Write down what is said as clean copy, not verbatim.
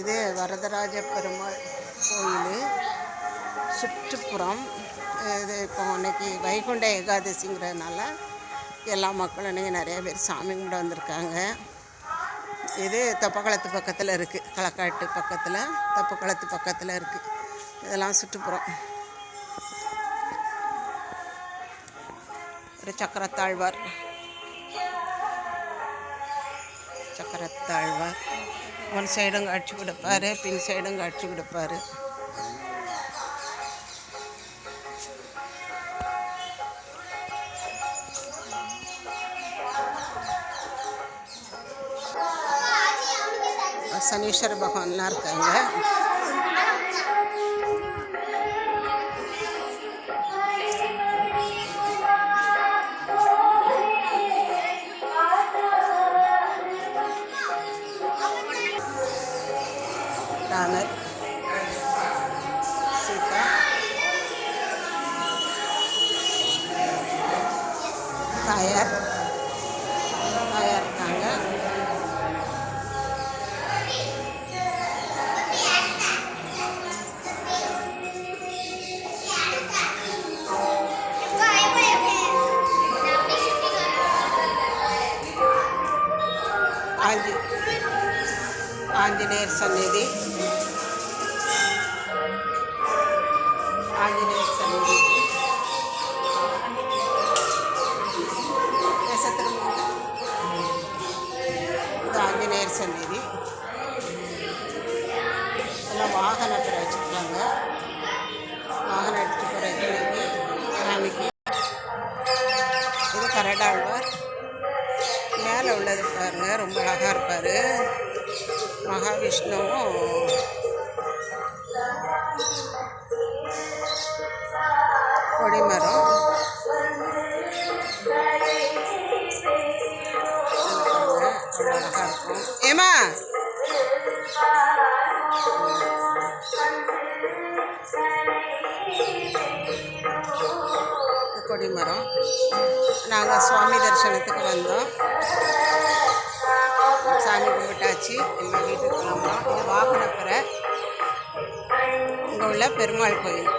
இது வரதராஜ பெருமாள் கோயில் சுற்றுப்புறம். இது இப்போ அன்னைக்கு வைகுண்ட ஏகாதசிங்கிறதுனால எல்லா மக்களும் இன்றைக்கி நிறைய பேர் சாமி கும்பிட வந்திருக்காங்க. இது தெப்பக்குளத்து பக்கத்தில் இருக்குது, களக்காட்டு பக்கத்தில் தெப்பக்குளத்து பக்கத்தில் இருக்குது. இதெல்லாம் சுற்றுப்புறம். ஒரு சக்கரத்தாழ்வார் ஒன் சைடும் காட்சி கொடுப்பார், பின் சைடும் காட்சி கொடுப்பார். சனீஸ்வர பகவான்லாம் இருக்காங்க. ராமர், சீதா, தாயார் இருக்காங்க. ஆஞ்சநேயர் சந்நிதி, இது ஆஞ்சநேயர் சந்நிதி. எல்லாம் வாகனத்தில் வச்சுருக்காங்க. வாகனம் எடுத்துகிட்டு போகிற சாமிக்கு. இது கரடாழ்வார் மேலே உள்ளது பாருங்க, ரொம்ப அழகாக இருப்பார். மகாவிஷ்ணுவும் கொடிமரம். அவ்வளோ அழகாக இருக்கும். ஏமா கொடிமரம். நாங்கள் சுவாமி தரிசனத்துக்கு வந்தோம். சாமி கும்பிட்டாச்சு, எங்கள் வீட்டுக்கு கிளம்புறோம். இது வாகனப்புற இங்கே உள்ள பெருமாள் கோயில்.